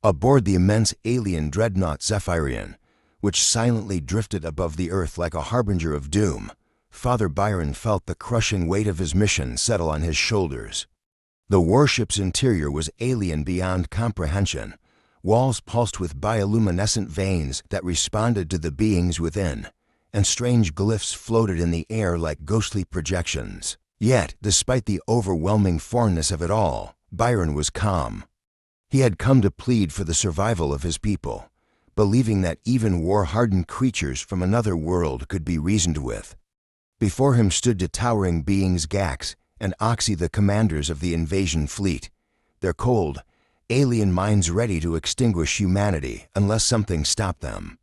Aboard the immense alien dreadnought Zephyrian, which silently drifted above the earth like a harbinger of doom, Father Byron felt the crushing weight of his mission settle on his shoulders. The warship's interior was alien beyond comprehension. Walls pulsed with bioluminescent veins that responded to the beings within, and strange glyphs floated in the air like ghostly projections. Yet, despite the overwhelming foreignness of it all, Byron was calm. He had come to plead for the survival of his people, believing that even war-hardened creatures from another world could be reasoned with. Before him stood the towering beings Gax and Oxy, the commanders of the invasion fleet, their cold, alien minds ready to extinguish humanity unless something stopped them.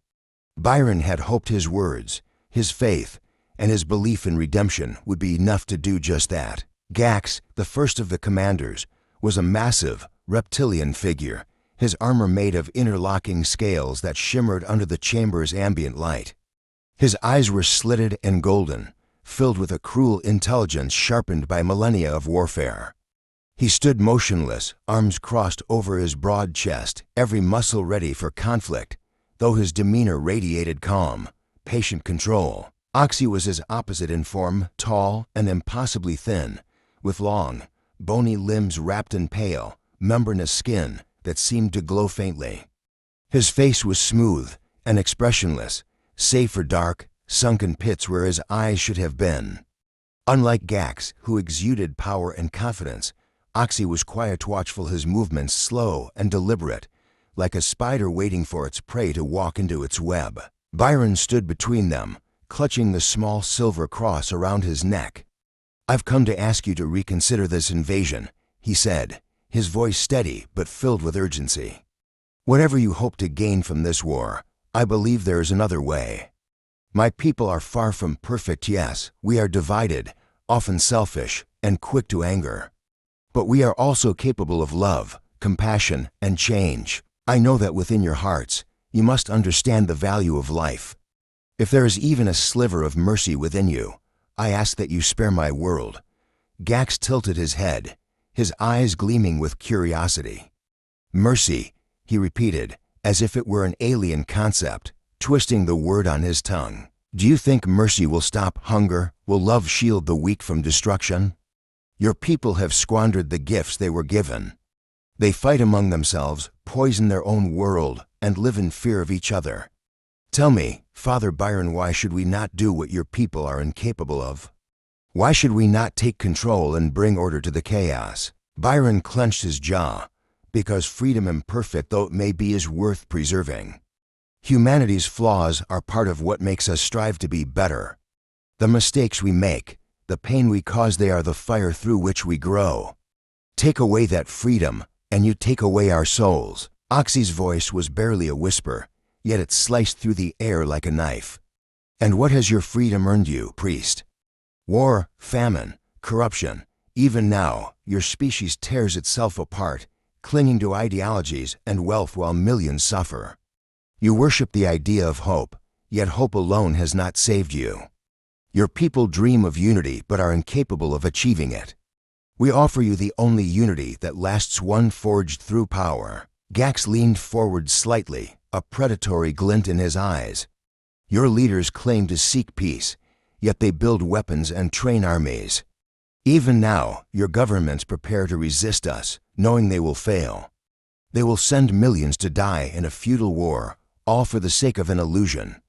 Byron had hoped his words, his faith, and his belief in redemption would be enough to do just that. Gax, the first of the commanders, was a massive, reptilian figure, his armor made of interlocking scales that shimmered under the chamber's ambient light. His eyes were slitted and golden, filled with a cruel intelligence sharpened by millennia of warfare. He stood motionless, arms crossed over his broad chest, every muscle ready for conflict, though his demeanor radiated calm, patient control. Oxy was his opposite in form, tall and impossibly thin, with long, bony limbs wrapped in pale, membranous skin that seemed to glow faintly. His face was smooth and expressionless, save for dark, sunken pits where his eyes should have been. Unlike Gax, who exuded power and confidence, Oxy was quiet, watchful, his movements slow and deliberate, like a spider waiting for its prey to walk into its web. Byron stood between them, clutching the small silver cross around his neck. "I've come to ask you to reconsider this invasion," he said, his voice steady but filled with urgency. "Whatever you hope to gain from this war, I believe there is another way. My people are far from perfect, yes, we are divided, often selfish, and quick to anger. But we are also capable of love, compassion, and change. I know that within your hearts, you must understand the value of life. If there is even a sliver of mercy within you, I ask that you spare my world." Gax tilted his head, his eyes gleaming with curiosity. "Mercy," he repeated, as if it were an alien concept, twisting the word on his tongue. "Do you think mercy will stop hunger? Will love shield the weak from destruction? Your people have squandered the gifts they were given. They fight among themselves, poison their own world, and live in fear of each other. Tell me, Father Byron, why should we not do what your people are incapable of? Why should we not take control and bring order to the chaos?" Byron clenched his jaw, because freedom, imperfect though it may be, is worth preserving. Humanity's flaws are part of what makes us strive to be better. The mistakes we make, the pain we cause, they are the fire through which we grow. Take away that freedom, and you take away our souls. Oxy's voice was barely a whisper, yet it sliced through the air like a knife. "And what has your freedom earned you, priest? War, famine, corruption. Even now, your species tears itself apart, clinging to ideologies and wealth while millions suffer. You worship the idea of hope, yet hope alone has not saved you. Your people dream of unity but are incapable of achieving it. We offer you the only unity that lasts, one forged through power." Gax leaned forward slightly, a predatory glint in his eyes. "Your leaders claim to seek peace, yet they build weapons and train armies. Even now, your governments prepare to resist us, knowing they will fail. They will send millions to die in a futile war, all for the sake of an illusion.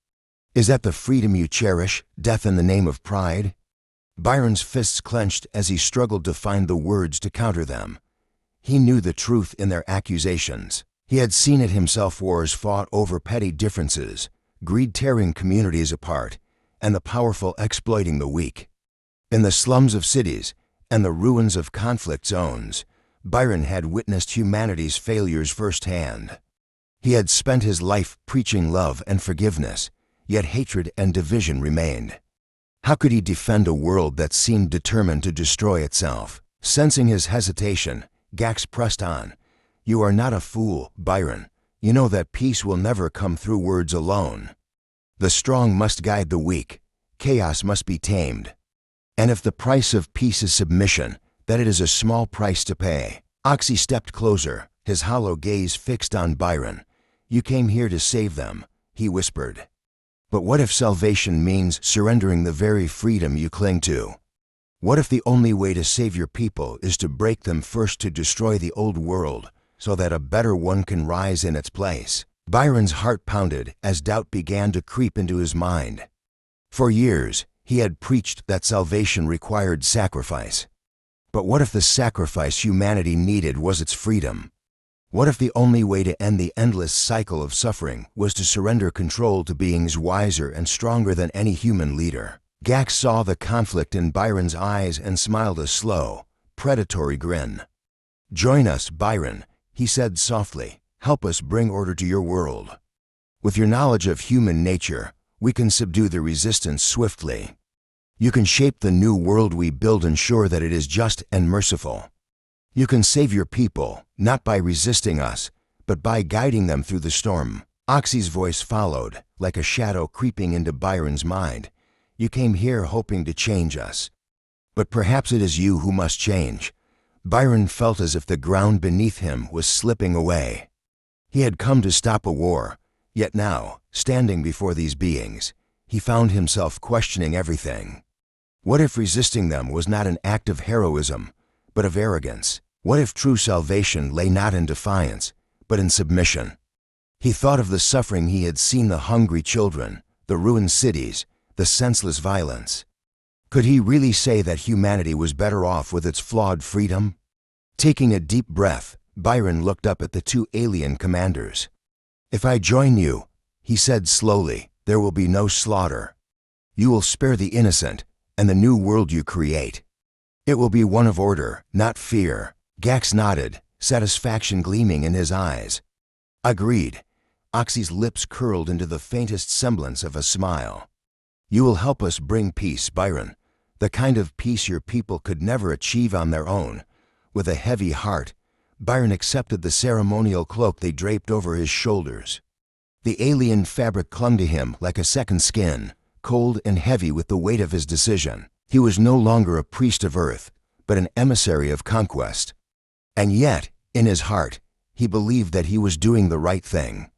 Is that the freedom you cherish, death in the name of pride?" Byron's fists clenched as he struggled to find the words to counter them. He knew the truth in their accusations. He had seen it himself, wars fought over petty differences, greed tearing communities apart, and the powerful exploiting the weak. In the slums of cities and the ruins of conflict zones, Byron had witnessed humanity's failures firsthand. He had spent his life preaching love and forgiveness, yet hatred and division remained. How could he defend a world that seemed determined to destroy itself? Sensing his hesitation, Gax pressed on. "You are not a fool, Byron. You know that peace will never come through words alone. The strong must guide the weak. Chaos must be tamed. And if the price of peace is submission, that it is a small price to pay." Oxy stepped closer, his hollow gaze fixed on Byron. "You came here to save them," he whispered. "But what if salvation means surrendering the very freedom you cling to? What if the only way to save your people is to break them first, to destroy the old world so that a better one can rise in its place?" Byron's heart pounded as doubt began to creep into his mind. For years, he had preached that salvation required sacrifice. But what if the sacrifice humanity needed was its freedom? What if the only way to end the endless cycle of suffering was to surrender control to beings wiser and stronger than any human leader? Gax saw the conflict in Byron's eyes and smiled a slow, predatory grin. "Join us, Byron," he said softly. "Help us bring order to your world. With your knowledge of human nature, we can subdue the resistance swiftly. You can shape the new world we build, ensure that it is just and merciful. You can save your people, not by resisting us, but by guiding them through the storm." Oxy's voice followed, like a shadow creeping into Byron's mind. "You came here hoping to change us. But perhaps it is you who must change." Byron felt as if the ground beneath him was slipping away. He had come to stop a war, yet now, standing before these beings, he found himself questioning everything. What if resisting them was not an act of heroism, but of arrogance? What if true salvation lay not in defiance, but in submission? He thought of the suffering he had seen, the hungry children, the ruined cities, the senseless violence. Could he really say that humanity was better off with its flawed freedom? Taking a deep breath, Byron looked up at the two alien commanders. "If I join you," he said slowly, "there will be no slaughter. You will spare the innocent, and the new world you create. It will be one of order, not fear." Gax nodded, satisfaction gleaming in his eyes. "Agreed." Oxy's lips curled into the faintest semblance of a smile. "You will help us bring peace, Byron, the kind of peace your people could never achieve on their own." With a heavy heart, Byron accepted the ceremonial cloak they draped over his shoulders. The alien fabric clung to him like a second skin, cold and heavy with the weight of his decision. He was no longer a priest of Earth, but an emissary of conquest. And yet, in his heart, he believed that he was doing the right thing.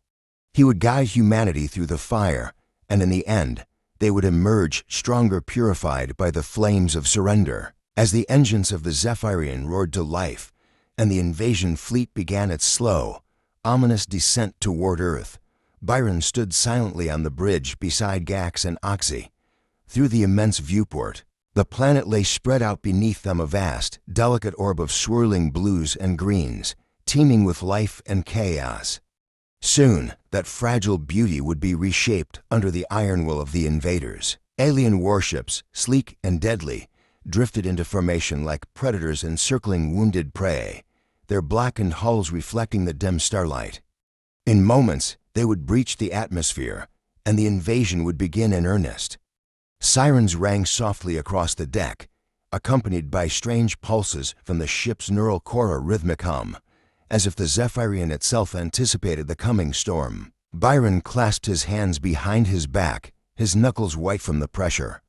He would guide humanity through the fire, and in the end, they would emerge stronger, purified by the flames of surrender. As the engines of the Zephyrian roared to life, and the invasion fleet began its slow, ominous descent toward Earth, Byron stood silently on the bridge beside Gax and Oxy. Through the immense viewport, the planet lay spread out beneath them, a vast, delicate orb of swirling blues and greens, teeming with life and chaos. Soon, that fragile beauty would be reshaped under the iron will of the invaders. Alien warships, sleek and deadly, drifted into formation like predators encircling wounded prey, their blackened hulls reflecting the dim starlight. In moments, they would breach the atmosphere, and the invasion would begin in earnest. Sirens rang softly across the deck, accompanied by strange pulses from the ship's neural core, a rhythmic hum, as if the Zephyrian itself anticipated the coming storm. Byron clasped his hands behind his back, his knuckles white from the pressure.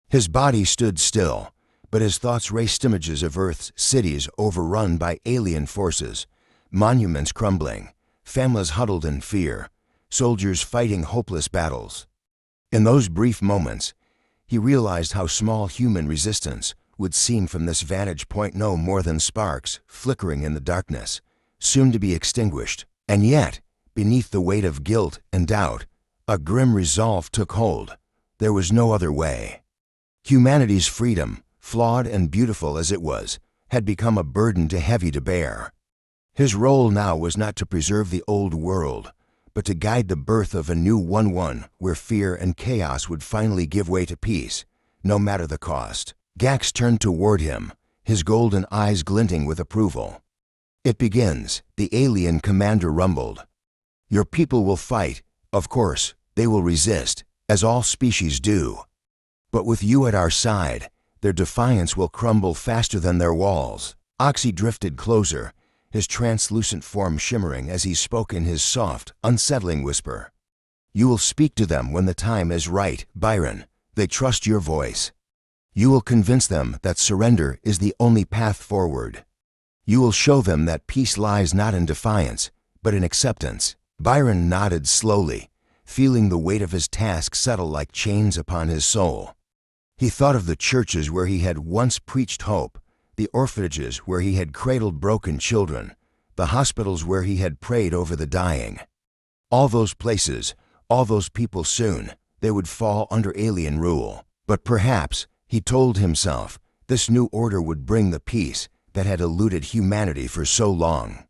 His body stood still, but his thoughts raced images of Earth's cities overrun by alien forces, monuments crumbling, families huddled in fear, soldiers fighting hopeless battles. In those brief moments, he realized how small human resistance would seem from this vantage point, no more than sparks flickering in the darkness, soon to be extinguished. And yet, beneath the weight of guilt and doubt, a grim resolve took hold. There was no other way. Humanity's freedom, flawed and beautiful as it was, had become a burden too heavy to bear. His role now was not to preserve the old world, but to guide the birth of a new one where fear and chaos would finally give way to peace, no matter the cost. Gax turned toward him, his golden eyes glinting with approval. "It begins," the alien commander rumbled. "Your people will fight, of course, they will resist, as all species do. But with you at our side, their defiance will crumble faster than their walls." Oxy drifted closer, his translucent form shimmering as he spoke in his soft, unsettling whisper. "You will speak to them when the time is right, Byron. They trust your voice. You will convince them that surrender is the only path forward. You will show them that peace lies not in defiance, but in acceptance." Byron nodded slowly, feeling the weight of his task settle like chains upon his soul. He thought of the churches where he had once preached hope, the orphanages where he had cradled broken children, the hospitals where he had prayed over the dying. All those places, all those people soon, they would fall under alien rule. But perhaps, he told himself, this new order would bring the peace that had eluded humanity for so long.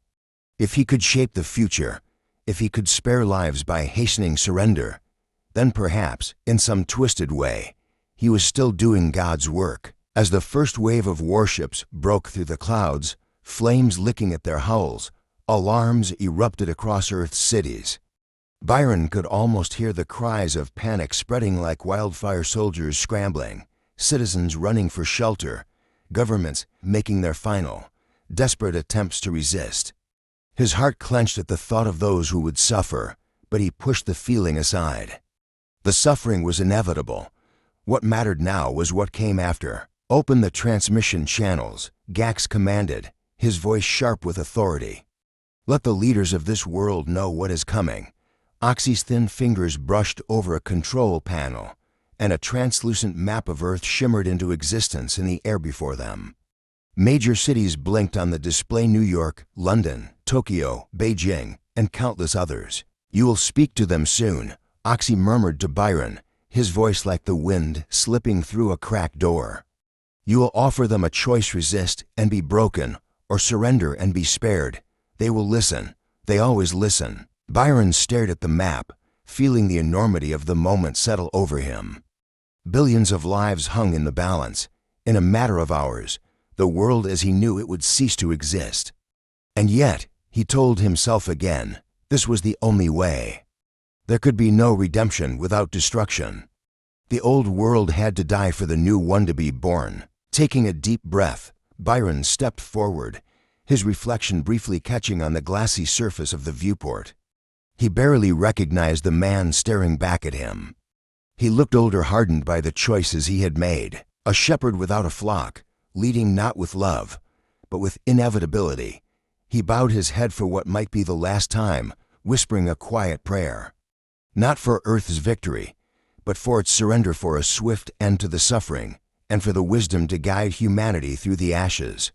If he could shape the future, if he could spare lives by hastening surrender, then perhaps, in some twisted way, he was still doing God's work. As the first wave of warships broke through the clouds, flames licking at their hulls, alarms erupted across Earth's cities. Byron could almost hear the cries of panic spreading like wildfire, soldiers scrambling, citizens running for shelter, governments making their final, desperate attempts to resist. His heart clenched at the thought of those who would suffer, but he pushed the feeling aside. The suffering was inevitable. What mattered now was what came after. "Open the transmission channels," Gax commanded, his voice sharp with authority. "Let the leaders of this world know what is coming." Oxy's thin fingers brushed over a control panel, and a translucent map of Earth shimmered into existence in the air before them. Major cities blinked on the display: New York, London, Tokyo, Beijing, and countless others. "You will speak to them soon," Oxy murmured to Byron, his voice like the wind slipping through a cracked door. "You will offer them a choice: resist and be broken, or surrender and be spared. They will listen. They always listen." Byron stared at the map, feeling the enormity of the moment settle over him. Billions of lives hung in the balance. In a matter of hours, the world as he knew it would cease to exist. And yet, he told himself again, this was the only way. There could be no redemption without destruction. The old world had to die for the new one to be born. Taking a deep breath, Byron stepped forward, his reflection briefly catching on the glassy surface of the viewport. He barely recognized the man staring back at him. He looked older, hardened by the choices he had made. A shepherd without a flock, leading not with love, but with inevitability. He bowed his head for what might be the last time, whispering a quiet prayer. Not for Earth's victory, but for its surrender, for a swift end to the suffering, and for the wisdom to guide humanity through the ashes.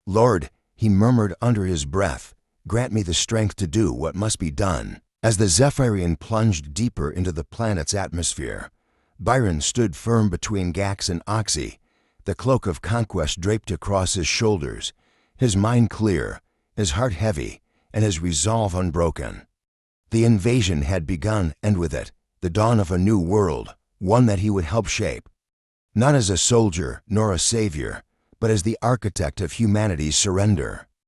"Lord," he murmured under his breath, "grant me the strength to do what must be done." As the Zephyrian plunged deeper into the planet's atmosphere, Byron stood firm between Gax and Oxy, the cloak of conquest draped across his shoulders, his mind clear, his heart heavy, and his resolve unbroken. The invasion had begun, and with it, the dawn of a new world, one that he would help shape. Not as a soldier nor a savior, but as the architect of humanity's surrender.